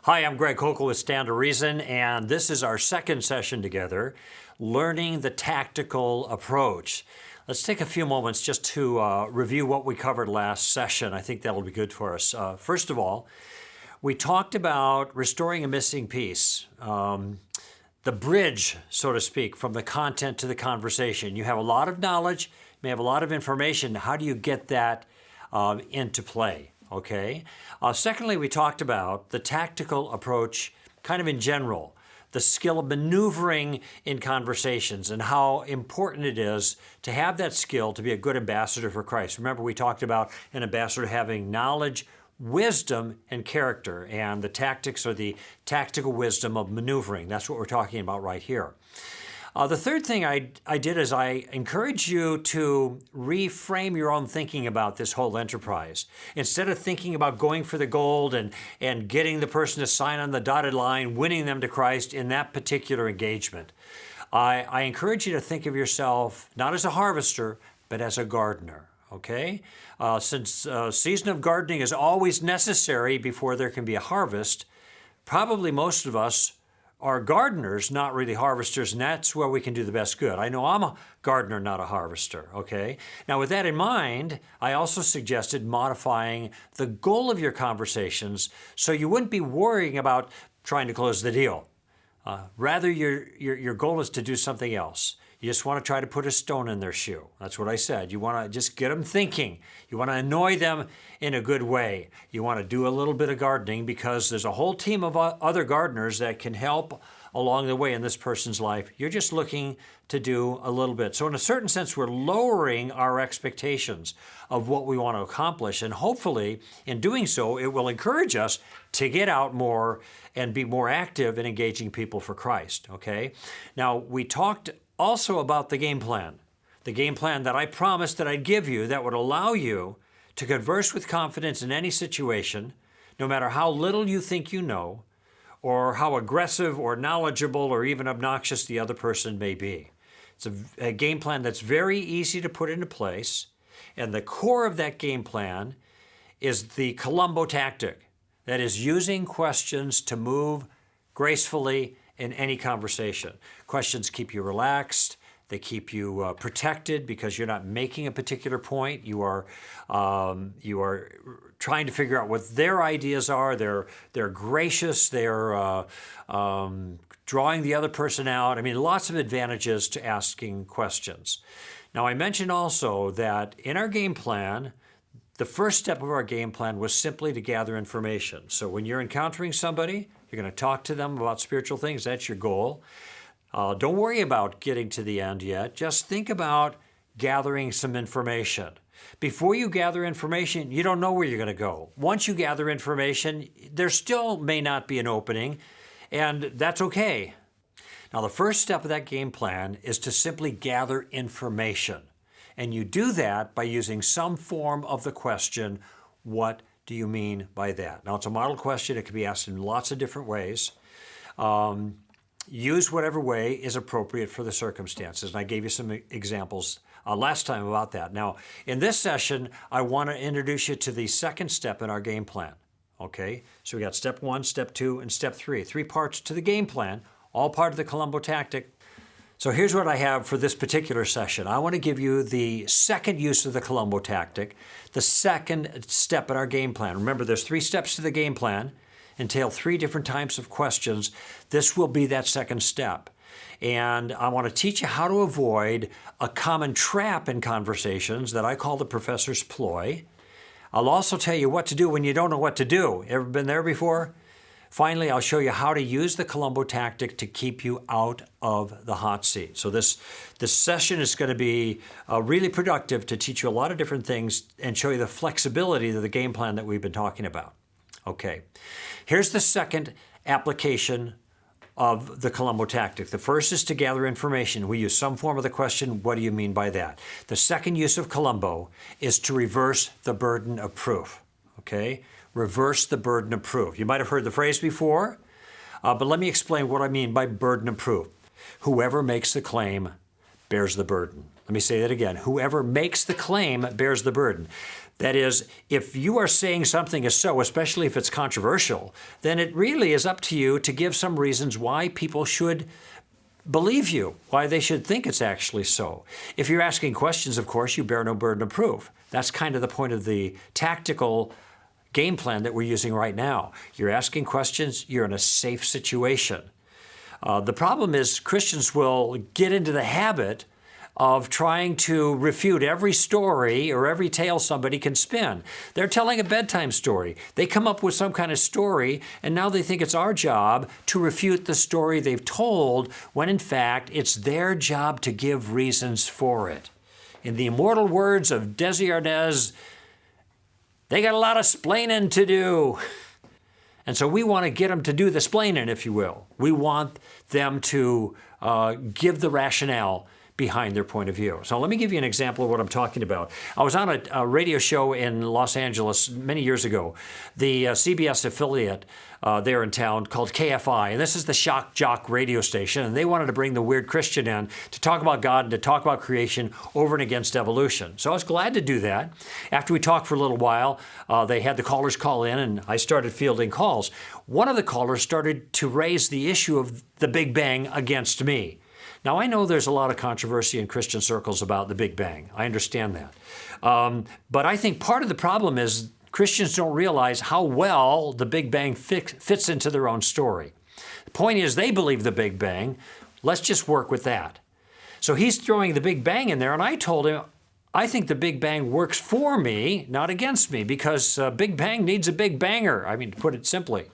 Hi, I'm Greg Kokel with Stand to Reason, and this is our second session together, Learning the Tactical Approach. Let's take a few moments just to review what we covered last session. I think that'll be good for us. First of all, we talked about restoring a missing piece, the bridge, so to speak, from the content to the conversation. You have a lot of knowledge, you may have a lot of information. How do you get that into play? Okay. Secondly, we talked about the tactical approach kind of in general, the skill of maneuvering in conversations and how important it is to have that skill to be a good ambassador for Christ. Remember, we talked about an ambassador having knowledge, wisdom, and character, and the tactics or the tactical wisdom of maneuvering. That's what we're talking about right here. The third thing I did is I encourage you to reframe your own thinking about this whole enterprise. Instead of thinking about going for the gold and getting the person to sign on the dotted line, winning them to Christ in that particular engagement, I encourage you to think of yourself not as a harvester, but as a gardener. Okay? Since season of gardening is always necessary before there can be a harvest, probably most of us are gardeners, not really harvesters, and that's where we can do the best good. I know I'm a gardener, not a harvester, okay? Now, with that in mind, I also suggested modifying the goal of your conversations so you wouldn't be worrying about trying to close the deal. Rather, your goal is to do something else. You just want to try to put a stone in their shoe. That's what I said. You want to just get them thinking. You want to annoy them in a good way. You want to do a little bit of gardening because there's a whole team of other gardeners that can help along the way in this person's life. You're just looking to do a little bit. So in a certain sense, we're lowering our expectations of what we want to accomplish. And hopefully, in doing so, it will encourage us to get out more and be more active in engaging people for Christ, okay? Now, we talked also about the game plan that I promised that I'd give you that would allow you to converse with confidence in any situation, no matter how little you think you know, or how aggressive or knowledgeable or even obnoxious the other person may be. It's a game plan that's very easy to put into place, and the core of that game plan is the Columbo tactic, that is using questions to move gracefully in any conversation. Questions keep you relaxed. They keep you protected because you're not making a particular point. You are trying to figure out what their ideas are. They're gracious. They're drawing the other person out. I mean, lots of advantages to asking questions. Now, I mentioned also that in our game plan, the first step of our game plan was simply to gather information. So when you're encountering somebody, you're going to talk to them about spiritual things. That's your goal. Don't worry about getting to the end yet. Just think about gathering some information. Before you gather information, you don't know where you're going to go. Once you gather information, there still may not be an opening, and that's okay. Now, the first step of that game plan is to simply gather information. And you do that by using some form of the question, what do you mean by that? Now, it's a model question. It can be asked in lots of different ways. Use whatever way is appropriate for the circumstances. And I gave you some examples last time about that. Now, in this session, I want to introduce you to the second step in our game plan. Okay? So we got step 1, step 2, and step 3. 3 parts to the game plan, all part of the Columbo tactic. So here's what I have for this particular session. I want to give you the second use of the Columbo tactic, the second step in our game plan. Remember, there's 3 steps to the game plan, entail 3 different types of questions. This will be that second step. And I want to teach you how to avoid a common trap in conversations that I call the professor's ploy. I'll also tell you what to do when you don't know what to do. Ever been there before? Finally, I'll show you how to use the Columbo tactic to keep you out of the hot seat. So this session is going to be really productive to teach you a lot of different things and show you the flexibility of the game plan that we've been talking about. Okay, here's the second application of the Columbo tactic. The first is to gather information. We use some form of the question, what do you mean by that? The second use of Columbo is to reverse the burden of proof. Okay? Reverse the burden of proof. You might have heard the phrase before, but let me explain what I mean by burden of proof. Whoever makes the claim bears the burden. Let me say that again. Whoever makes the claim bears the burden. That is, if you are saying something is so, especially if it's controversial, then it really is up to you to give some reasons why people should believe you, why they should think it's actually so. If you're asking questions, of course, you bear no burden of proof. That's kind of the point of the tactical game plan that we're using right now. You're asking questions, you're in a safe situation. The problem is Christians will get into the habit of trying to refute every story or every tale somebody can spin. They're telling a bedtime story. They come up with some kind of story, and now they think it's our job to refute the story they've told, when in fact it's their job to give reasons for it. In the immortal words of Desi Arnaz, they got a lot of splaining to do. And so we want to get them to do the splaining, if you will. We want them to give the rationale behind their point of view. So let me give you an example of what I'm talking about. I was on a radio show in Los Angeles many years ago, the CBS affiliate there in town called KFI, and this is the shock jock radio station, and they wanted to bring the weird Christian in to talk about God and to talk about creation over and against evolution. So I was glad to do that. After we talked for a little while, they had the callers call in, and I started fielding calls. One of the callers started to raise the issue of the Big Bang against me. Now, I know there's a lot of controversy in Christian circles about the Big Bang. I understand that. But I think part of the problem is Christians don't realize how well the Big Bang fits into their own story. The point is they believe the Big Bang. Let's just work with that. So he's throwing the Big Bang in there, and I told him, I think the Big Bang works for me, not against me, because Big Bang needs a Big Banger. I mean, to put it simply.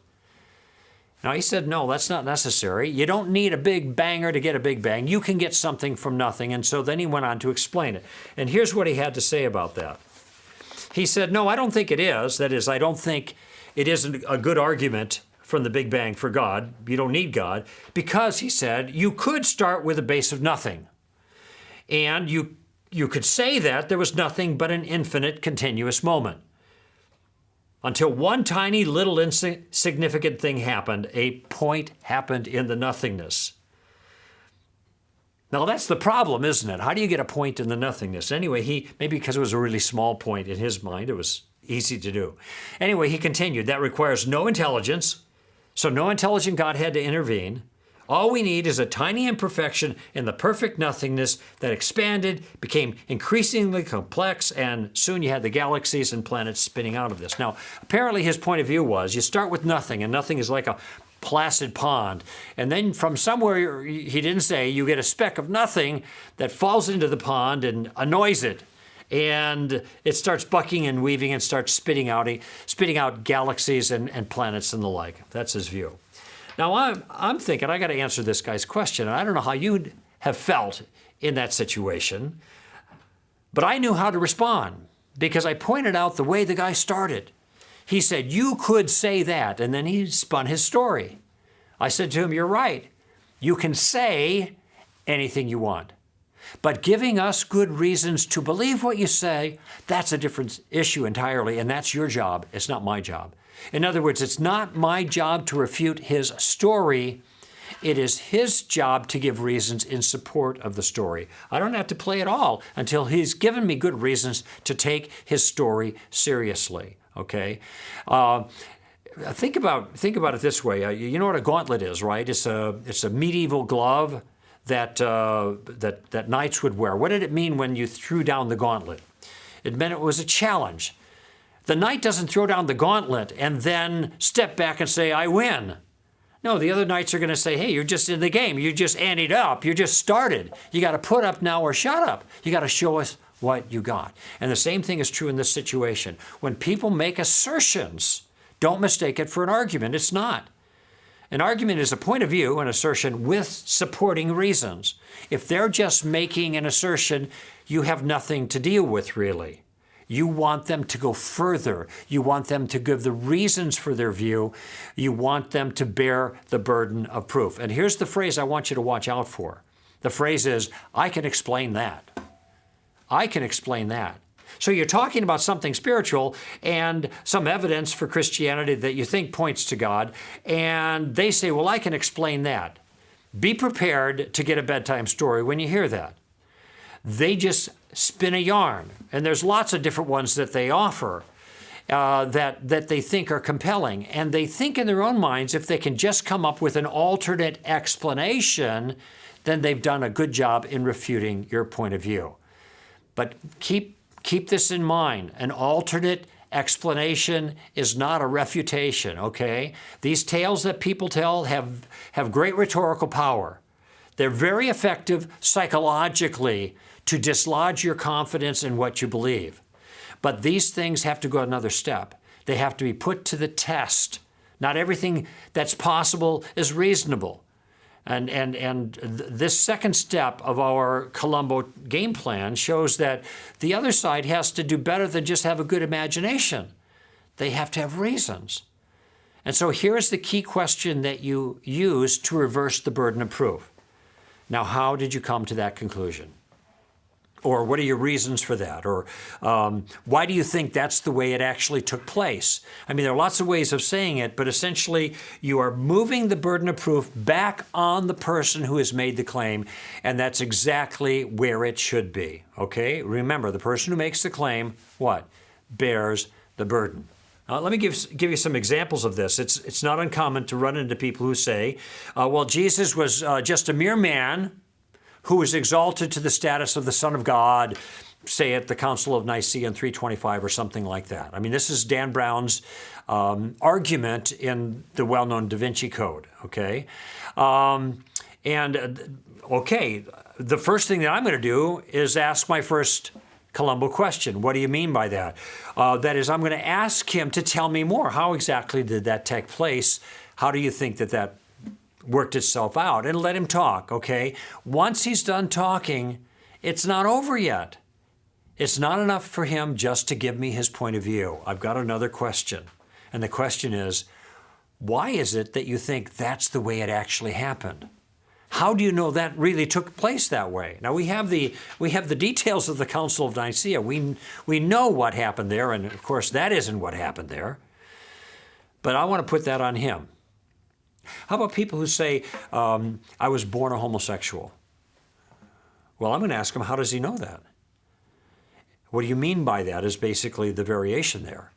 Now, he said, no, that's not necessary. You don't need a big banger to get a big bang. You can get something from nothing. And so then he went on to explain it. And here's what he had to say about that. He said, no, I don't think it is. That is, I don't think it isn't a good argument from the Big Bang for God. You don't need God. Because, he said, you could start with a base of nothing. And you could say that there was nothing but an infinite continuous moment. Until one tiny little insignificant thing happened, a point happened in the nothingness. Now that's the problem, isn't it? How do you get a point in the nothingness? Anyway, maybe because it was a really small point in his mind, it was easy to do. Anyway, he continued, that requires no intelligence, so no intelligent God had to intervene. All we need is a tiny imperfection in the perfect nothingness that expanded, became increasingly complex, and soon you had the galaxies and planets spinning out of this. Now, apparently his point of view was you start with nothing, and nothing is like a placid pond. And then from somewhere, he didn't say, you get a speck of nothing that falls into the pond and annoys it. And it starts bucking and weaving and starts spitting out galaxies and planets and the like. That's his view. Now, I'm thinking, I got to answer this guy's question, and I don't know how you'd have felt in that situation, but I knew how to respond because I pointed out the way the guy started. He said, you could say that, and then he spun his story. I said to him, you're right. You can say anything you want, but giving us good reasons to believe what you say, that's a different issue entirely, and that's your job. It's not my job. In other words, it's not my job to refute his story. It is his job to give reasons in support of the story. I don't have to play it all until he's given me good reasons to take his story seriously. Okay? Think about it this way. You know what a gauntlet is, right? It's a medieval glove that knights would wear. What did it mean when you threw down the gauntlet? It meant it was a challenge. The knight doesn't throw down the gauntlet and then step back and say, I win. No, the other knights are going to say, hey, you're just in the game. You just anteed up. You just started. You got to put up now or shut up. You got to show us what you got. And the same thing is true in this situation. When people make assertions, don't mistake it for an argument. It's not. An argument is a point of view, an assertion with supporting reasons. If they're just making an assertion, you have nothing to deal with, really. You want them to go further. You want them to give the reasons for their view. You want them to bear the burden of proof. And here's the phrase I want you to watch out for. The phrase is, I can explain that. I can explain that. So you're talking about something spiritual and some evidence for Christianity that you think points to God, and they say, well, I can explain that. Be prepared to get a bedtime story when you hear that. They just spin a yarn, and there's lots of different ones that they offer that they think are compelling. And they think in their own minds, if they can just come up with an alternate explanation, then they've done a good job in refuting your point of view. But keep this in mind. An alternate explanation is not a refutation, okay? These tales that people tell have great rhetorical power. They're very effective psychologically to dislodge your confidence in what you believe. But these things have to go another step. They have to be put to the test. Not everything that's possible is reasonable. And this second step of our Columbo game plan shows that the other side has to do better than just have a good imagination. They have to have reasons. And so here's the key question that you use to reverse the burden of proof. Now, how did you come to that conclusion? Or what are your reasons for that? Or why do you think that's the way it actually took place? I mean, there are lots of ways of saying it, but essentially you are moving the burden of proof back on the person who has made the claim, and that's exactly where it should be, okay? Remember, the person who makes the claim, what? Bears the burden. Let me give you some examples of this. It's not uncommon to run into people who say, well, Jesus was just a mere man who was exalted to the status of the Son of God, say at the Council of Nicaea in 325 or something like that. I mean, this is Dan Brown's argument in the well-known Da Vinci Code, okay? Okay, the first thing that I'm going to do is ask my first Columbo question. What do you mean by that? That is, I'm going to ask him to tell me more. How exactly did that take place? How do you think that worked itself out? And let him talk, okay? Once he's done talking, it's not over yet. It's not enough for him just to give me his point of view. I've got another question. And the question is, why is it that you think that's the way it actually happened? How do you know that really took place that way? Now, we have the details of the Council of Nicaea. We know what happened there, and of course, that isn't what happened there. But I want to put that on him. How about people who say, I was born a homosexual? Well, I'm going to ask him, how does he know that? What do you mean by that is basically the variation there.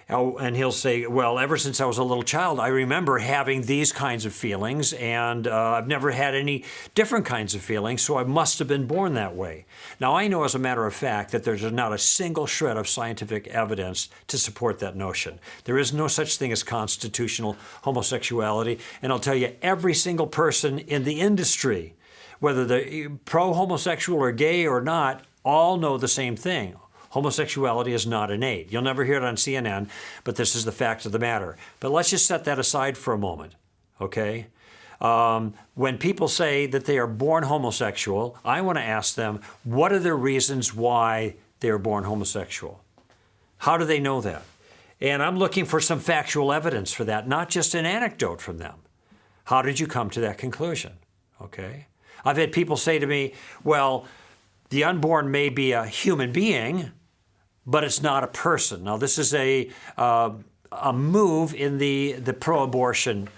And he'll say, well, ever since I was a little child, I remember having these kinds of feelings, and I've never had any different kinds of feelings, so I must have been born that way. Now, I know as a matter of fact that there's not a single shred of scientific evidence to support that notion. There is no such thing as constitutional homosexuality, and I'll tell you, every single person in the industry, whether they're pro-homosexual or gay or not, all know the same thing. Homosexuality is not innate. You'll never hear it on CNN, but this is the fact of the matter. But let's just set that aside for a moment, okay? When people say that they are born homosexual, I want to ask them, what are the reasons why they are born homosexual? How do they know that? And I'm looking for some factual evidence for that, not just an anecdote from them. How did you come to that conclusion, okay? I've had people say to me, well, the unborn may be a human being, but it's not a person. Now, this is a move in the pro-abortion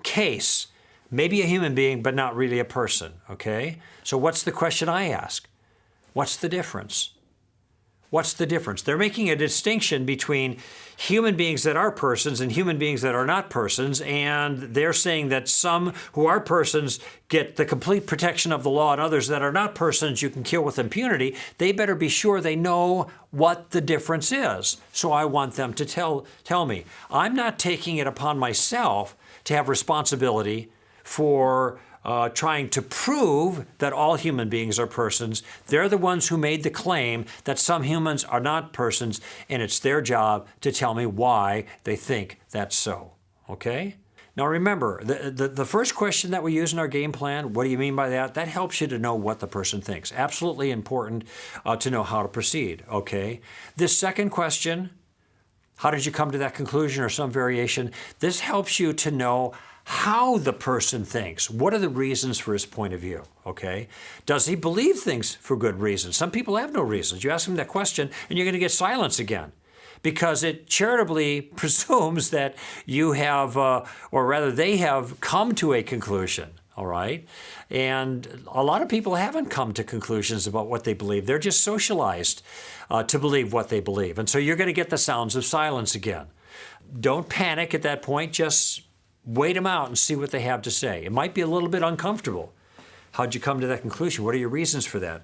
case. Maybe a human being, but not really a person, okay? So what's the question I ask? What's the difference? What's the difference? They're making a distinction between human beings that are persons and human beings that are not persons, and they're saying that some who are persons get the complete protection of the law and others that are not persons you can kill with impunity. They better be sure they know what the difference is. So I want them to tell me. I'm not taking it upon myself to have responsibility for trying to prove that all human beings are persons. They're the ones who made the claim that some humans are not persons, and it's their job to tell me why they think that's so, okay? Now remember, the first question that we use in our game plan, what do you mean by that? That helps you to know what the person thinks. Absolutely important to know how to proceed, okay? This second question, how did you come to that conclusion or some variation? This helps you to know how the person thinks. What are the reasons for his point of view, okay? Does he believe things for good reasons? Some people have no reasons. You ask him that question and you're going to get silence again because it charitably presumes that you have, or rather they have come to a conclusion, all right? And a lot of people haven't come to conclusions about what they believe. They're just socialized to believe what they believe. And so you're going to get the sounds of silence again. Don't panic at that point. Just wait them out and see what they have to say. It might be a little bit uncomfortable. How'd you come to that conclusion? What are your reasons for that?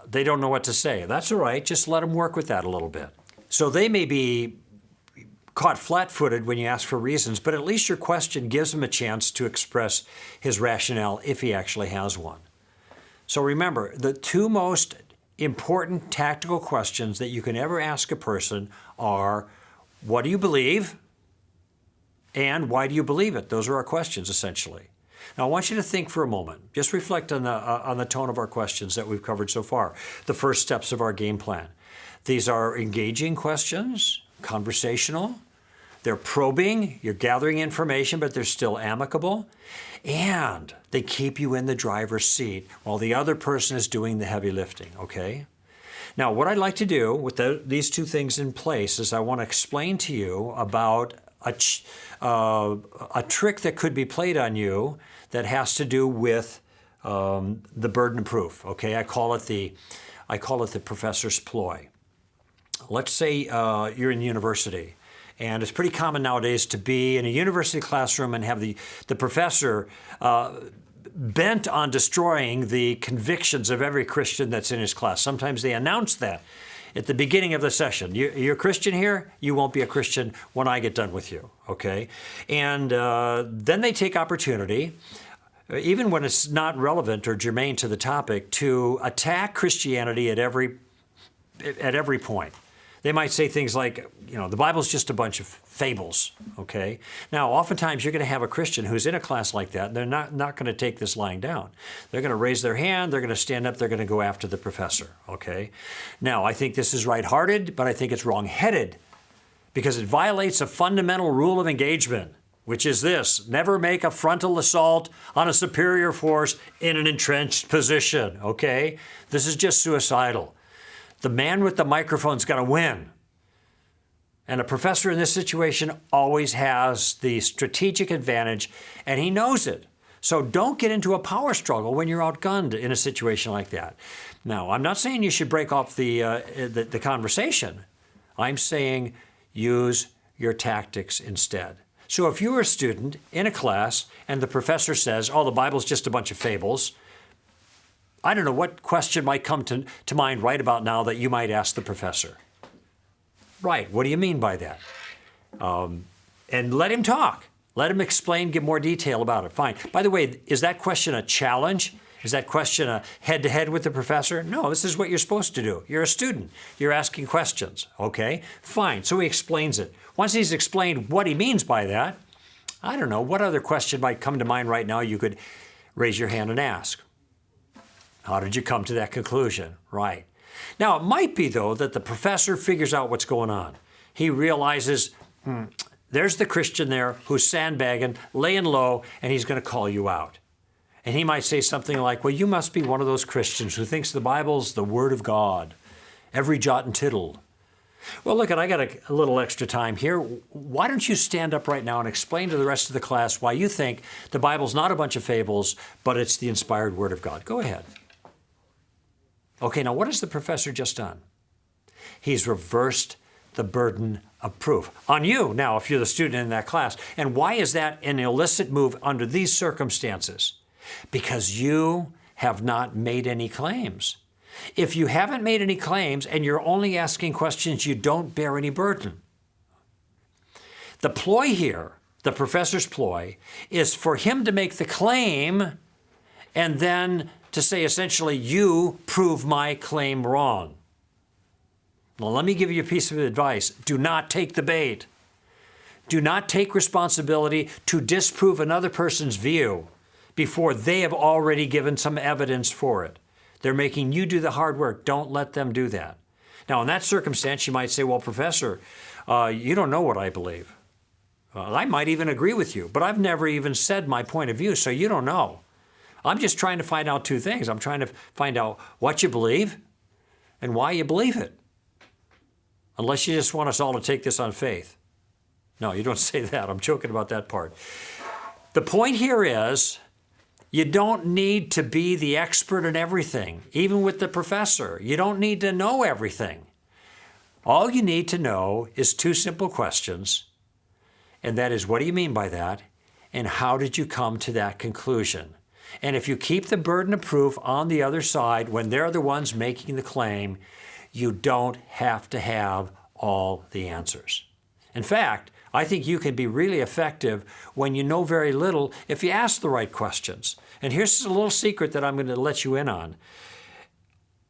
They don't know what to say. That's all right. Just let them work with that a little bit. So they may be caught flat-footed when you ask for reasons, but at least your question gives him a chance to express his rationale if he actually has one. So remember, the two most important tactical questions that you can ever ask a person are, what do you believe? And why do you believe it? Those are our questions, essentially. Now, I want you to think for a moment. Just reflect on the tone of our questions that we've covered so far, the first steps of our game plan. These are engaging questions, conversational. They're probing. You're gathering information, but they're still amicable. And they keep you in the driver's seat while the other person is doing the heavy lifting, okay? Now, what I'd like to do with these two things in place is I want to explain to you about a trick that could be played on you that has to do with the burden of proof. Okay, I call it the professor's ploy. Let's say you're in university, and it's pretty common nowadays to be in a university classroom and have the professor bent on destroying the convictions of every Christian that's in his class. Sometimes they announce that at the beginning of the session. You're a Christian here, you won't be a Christian when I get done with you, okay? And then they take opportunity, even when it's not relevant or germane to the topic, to attack Christianity at every point. They might say things like, the Bible's just a bunch of fables, okay? Now, oftentimes you're going to have a Christian who's in a class like that, and they're not going to take this lying down. They're going to raise their hand, they're going to stand up, they're going to go after the professor, okay? Now, I think this is right-hearted, but I think it's wrong-headed because it violates a fundamental rule of engagement, which is this: never make a frontal assault on a superior force in an entrenched position, okay? This is just suicidal. The man with the microphone's got to win. And a professor in this situation always has the strategic advantage, and he knows it. So don't get into a power struggle when you're outgunned in a situation like that. Now, I'm not saying you should break off the conversation. I'm saying use your tactics instead. So if you're a student in a class and the professor says, the Bible's just a bunch of fables, I don't know what question might come to mind right about now that you might ask the professor. Right, what do you mean by that? And let him talk. Let him explain, give more detail about it. Fine. By the way, is that question a challenge? Is that question a head-to-head with the professor? No, this is what you're supposed to do. You're a student. You're asking questions, okay? Fine, so he explains it. Once he's explained what he means by that, I don't know, what other question might come to mind right now you could raise your hand and ask? How did you come to that conclusion? Right. Now, it might be, though, that the professor figures out what's going on. He realizes, there's the Christian there who's sandbagging, laying low, and he's going to call you out. And he might say something like, well, you must be one of those Christians who thinks the Bible's the Word of God, every jot and tittle. Well, look, I got a little extra time here. Why don't you stand up right now and explain to the rest of the class why you think the Bible's not a bunch of fables, but it's the inspired Word of God? Go ahead. Okay, now what has the professor just done? He's reversed the burden of proof on you now if you're the student in that class. And why is that an illicit move under these circumstances? Because you have not made any claims. If you haven't made any claims and you're only asking questions, you don't bear any burden. The ploy here, the professor's ploy, is for him to make the claim and then to say, essentially, you prove my claim wrong. Well, let me give you a piece of advice. Do not take the bait. Do not take responsibility to disprove another person's view before they have already given some evidence for it. They're making you do the hard work. Don't let them do that. Now, in that circumstance, you might say, well, Professor, you don't know what I believe. I might even agree with you, but I've never even said my point of view, so you don't know. I'm just trying to find out two things. I'm trying to find out what you believe and why you believe it. Unless you just want us all to take this on faith. No, you don't say that. I'm joking about that part. The point here is you don't need to be the expert in everything, even with the professor. You don't need to know everything. All you need to know is two simple questions, and that is, what do you mean by that? And how did you come to that conclusion? And if you keep the burden of proof on the other side when they're the ones making the claim, you don't have to have all the answers. In fact, I think you can be really effective when you know very little if you ask the right questions. And here's a little secret that I'm going to let you in on.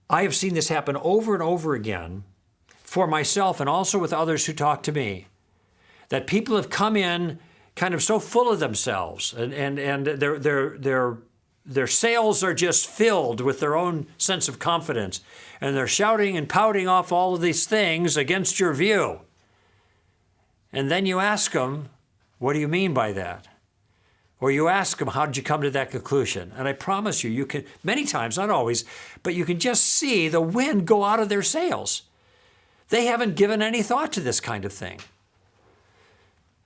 I have seen this happen over and over again for myself and also with others who talk to me, that people have come in kind of so full of themselves and their sails are just filled with their own sense of confidence, and they're shouting and pouting off all of these things against your view. And then you ask them, what do you mean by that? Or you ask them, how did you come to that conclusion? And I promise you, you can, many times, not always, but you can just see the wind go out of their sails. They haven't given any thought to this kind of thing.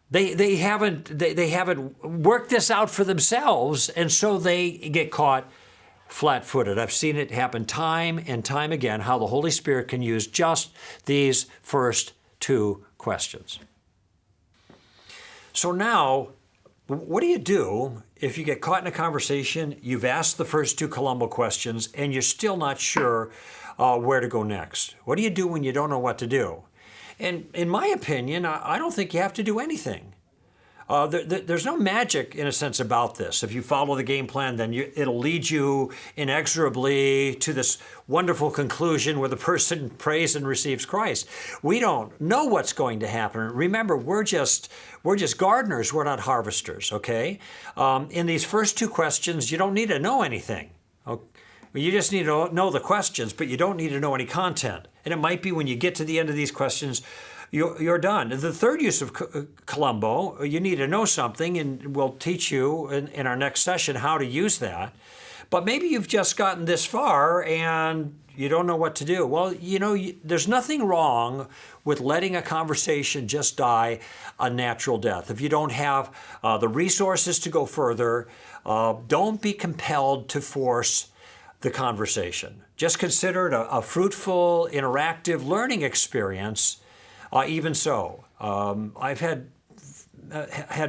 They haven't worked this out for themselves, and so they get caught flat-footed. I've seen it happen time and time again, how the Holy Spirit can use just these first two questions. So now, what do you do if you get caught in a conversation, you've asked the first two Columbo questions, and you're still not sure where to go next? What do you do when you don't know what to do? And in my opinion, I don't think you have to do anything. There's no magic, in a sense, about this. If you follow the game plan, then it'll lead you inexorably to this wonderful conclusion where the person prays and receives Christ. We don't know what's going to happen. Remember, we're just gardeners. We're not harvesters, okay? In these first two questions, you don't need to know anything. Okay? You just need to know the questions, but you don't need to know any content. And it might be when you get to the end of these questions, you're done. The third use of Columbo, you need to know something, and we'll teach you in our next session how to use that. But maybe you've just gotten this far and you don't know what to do. Well, there's nothing wrong with letting a conversation just die a natural death. If you don't have the resources to go further, don't be compelled to force the conversation. Just consider it a fruitful, interactive learning experience. Even so, I've had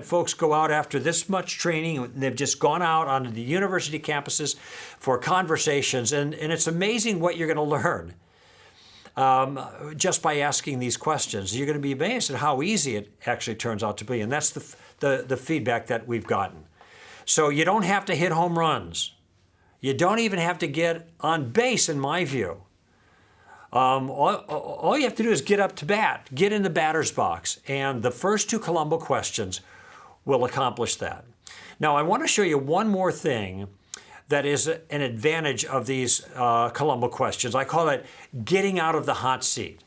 folks go out after this much training. They've just gone out onto the university campuses for conversations, and it's amazing what you're going to learn just by asking these questions. You're going to be amazed at how easy it actually turns out to be, and that's the feedback that we've gotten. So you don't have to hit home runs. You don't even have to get on base, in my view. All you have to do is get up to bat, get in the batter's box, and the first two Columbo questions will accomplish that. Now, I want to show you one more thing that is an advantage of these Columbo questions. I call it getting out of the hot seat.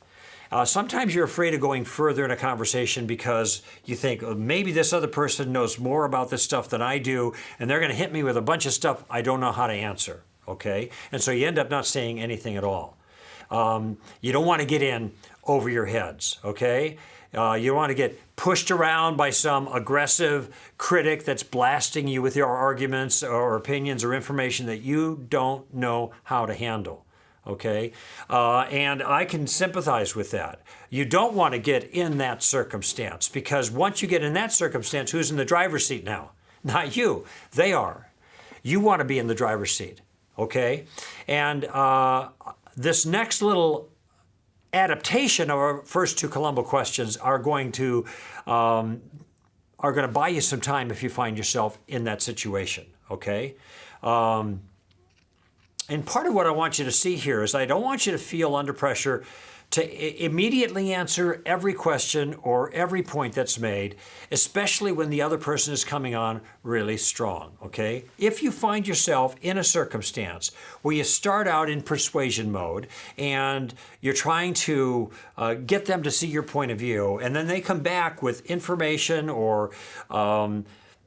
Sometimes you're afraid of going further in a conversation because you think, maybe this other person knows more about this stuff than I do, and they're going to hit me with a bunch of stuff I don't know how to answer, okay? And so you end up not saying anything at all. You don't want to get in over your heads, okay? You don't want to get pushed around by some aggressive critic that's blasting you with your arguments or opinions or information that you don't know how to handle. Okay? And I can sympathize with that. You don't want to get in that circumstance, because once you get in that circumstance, who's in the driver's seat now? Not you. They are. You want to be in the driver's seat. Okay? And this next little adaptation of our first two Columbo questions are going to buy you some time if you find yourself in that situation. Okay? And part of what I want you to see here is I don't want you to feel under pressure to immediately answer every question or every point that's made, especially when the other person is coming on really strong, okay? If you find yourself in a circumstance where you start out in persuasion mode and you're trying to get them to see your point of view, and then they come back with information or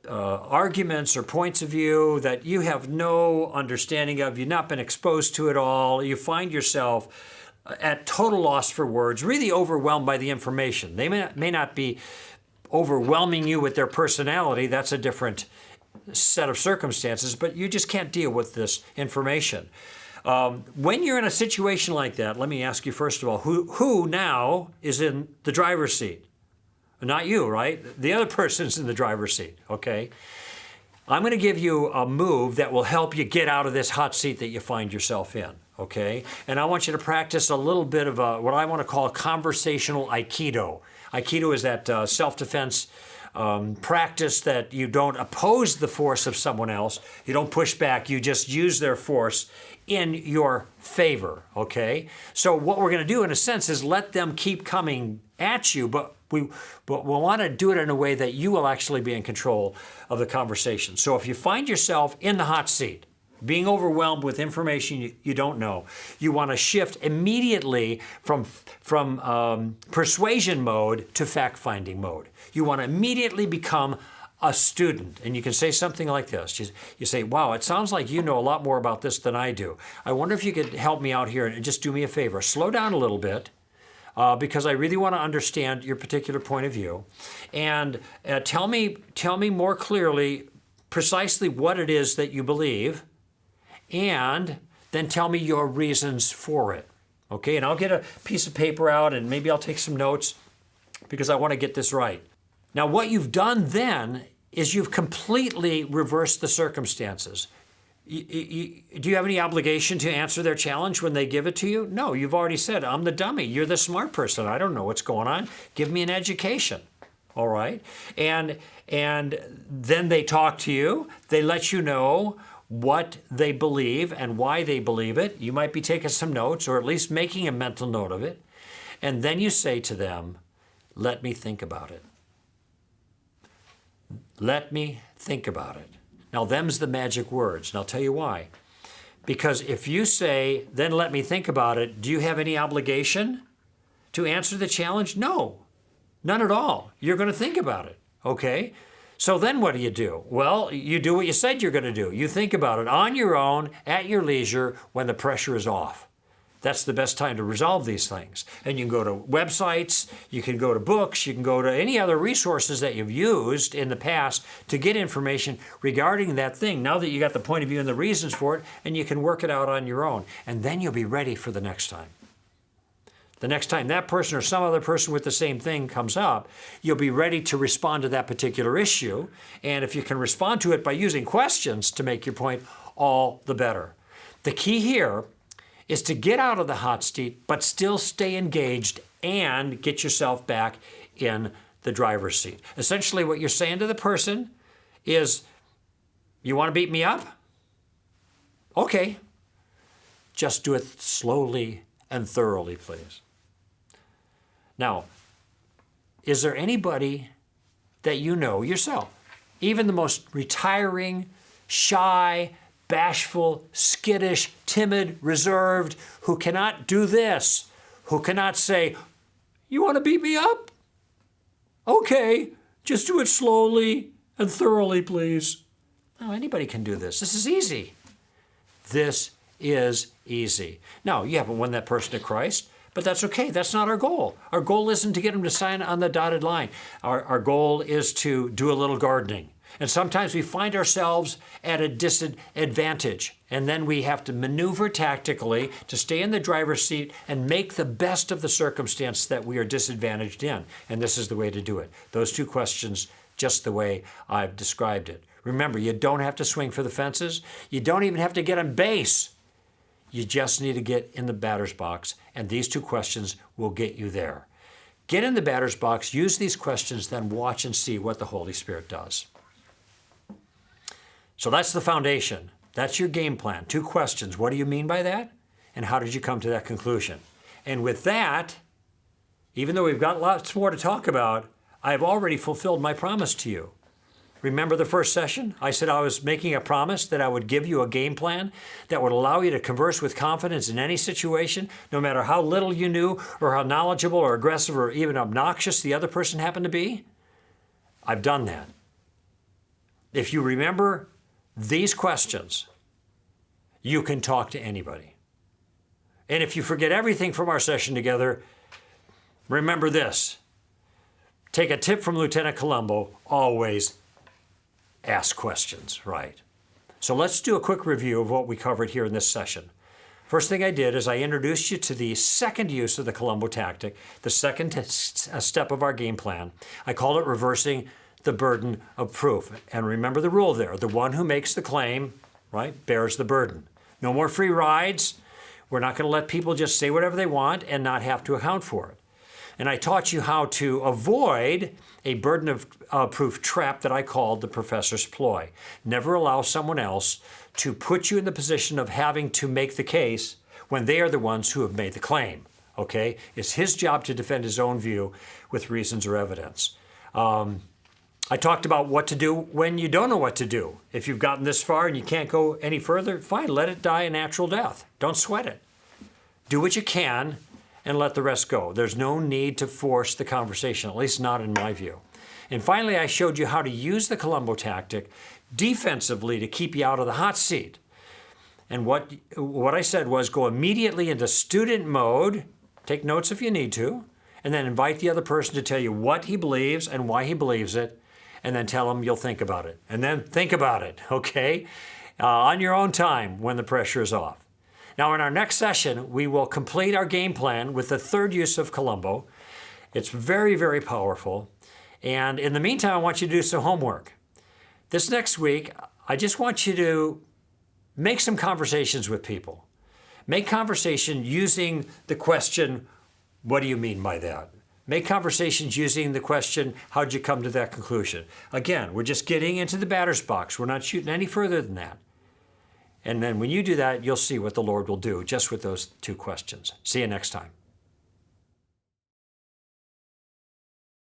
arguments or points of view that you have no understanding of, you've not been exposed to at all, you find yourself at total loss for words, really overwhelmed by the information. They may not be overwhelming you with their personality, that's a different set of circumstances, but you just can't deal with this information. When you're in a situation like that, let me ask you first of all, who now is in the driver's seat? Not you, right? The other person's in the driver's seat, okay? I'm going to give you a move that will help you get out of this hot seat that you find yourself in, okay? And I want you to practice a little bit of what I want to call conversational aikido. Aikido is that self-defense practice that you don't oppose the force of someone else. You don't push back. You just use their force in your favor, okay? So what we're going to do, in a sense, is let them keep coming at you, but we'll want to do it in a way that you will actually be in control of the conversation. So if you find yourself in the hot seat, being overwhelmed with information you don't know, you want to shift immediately from persuasion mode to fact-finding mode. You want to immediately become a student. And you can say something like this. You say, wow, it sounds like you know a lot more about this than I do. I wonder if you could help me out here and just do me a favor. Slow down a little bit. Because I really want to understand your particular point of view, and tell me more clearly precisely what it is that you believe, and then tell me your reasons for it. Okay, and I'll get a piece of paper out and maybe I'll take some notes because I want to get this right. Now, what you've done then is you've completely reversed the circumstances. Do you have any obligation to answer their challenge when they give it to you? No, you've already said, I'm the dummy. You're the smart person. I don't know what's going on. Give me an education. All right? And then they talk to you. They let you know what they believe and why they believe it. You might be taking some notes or at least making a mental note of it. And then you say to them, let me think about it. Let me think about it. Now, them's the magic words, and I'll tell you why. Because if you say, then let me think about it, do you have any obligation to answer the challenge? No, none at all. You're going to think about it, okay? So then what do? Well, you do what you said you're going to do. You think about it on your own, at your leisure, when the pressure is off. That's the best time to resolve these things. And you can go to websites, you can go to books, you can go to any other resources that you've used in the past to get information regarding that thing. Now that you got the point of view and the reasons for it, and you can work it out on your own. And then you'll be ready for the next time. The next time that person or some other person with the same thing comes up, you'll be ready to respond to that particular issue. And if you can respond to it by using questions to make your point, all the better. The key here is to get out of the hot seat, but still stay engaged and get yourself back in the driver's seat. Essentially, what you're saying to the person is, you want to beat me up? Okay. Just do it slowly and thoroughly, please. Now, is there anybody that you know yourself, even the most retiring, shy, bashful, skittish, timid, reserved, who cannot do this, who cannot say, you want to beat me up? Okay, just do it slowly and thoroughly, please. No, anybody can do this. This is easy. This is easy. Now, you haven't won that person to Christ, but that's okay. That's not our goal. Our goal isn't to get them to sign on the dotted line. Our goal is to do a little gardening. And sometimes we find ourselves at a disadvantage, and then we have to maneuver tactically to stay in the driver's seat and make the best of the circumstance that we are disadvantaged in. And this is the way to do it. Those two questions, just the way I've described it. Remember, you don't have to swing for the fences. You don't even have to get on base. You just need to get in the batter's box, and these two questions will get you there. Get in the batter's box, use these questions, then watch and see what the Holy Spirit does. So that's the foundation. That's your game plan. Two questions. What do you mean by that? And how did you come to that conclusion? And with that, even though we've got lots more to talk about, I've already fulfilled my promise to you. Remember the first session? I said I was making a promise that I would give you a game plan that would allow you to converse with confidence in any situation, no matter how little you knew or how knowledgeable or aggressive or even obnoxious the other person happened to be. I've done that. If you remember these questions, you can talk to anybody. And if you forget everything from our session together, remember this. take a tip from Lieutenant Columbo, always ask questions, right? So let's do a quick review of what we covered here in this session. First thing I did is I introduced you to the second use of the Columbo tactic, the second step of our game plan. I call it reversing the burden of proof. And remember the rule there, the one who makes the claim, right, bears the burden. No more free rides. We're not going to let people just say whatever they want and not have to account for it. And I taught you how to avoid a burden of proof trap that I called the professor's ploy. Never allow someone else to put you in the position of having to make the case when they are the ones who have made the claim, okay? It's his job to defend his own view with reasons or evidence. I talked about what to do when you don't know what to do. If you've gotten this far and you can't go any further, fine, let it die a natural death. Don't sweat it. Do what you can and let the rest go. There's no need to force the conversation, at least not in my view. And finally, I showed you how to use the Columbo tactic defensively to keep you out of the hot seat. And what I said was go immediately into student mode, take notes if you need to, and then invite the other person to tell you what he believes and why he believes it, and then tell him you'll think about it. And then think about it, okay? On your own time when the pressure is off. Now, in our next session, we will complete our game plan with the third use of Columbo. It's very, very powerful. And in the meantime, I want you to do some homework. This next week, I just want you to make some conversations with people. Make conversation using the question, what do you mean by that? Make conversations using the question, how'd you come to that conclusion? Again, we're just getting into the batter's box. We're not shooting any further than that. And then when you do that, you'll see what the Lord will do just with those two questions. See you next time.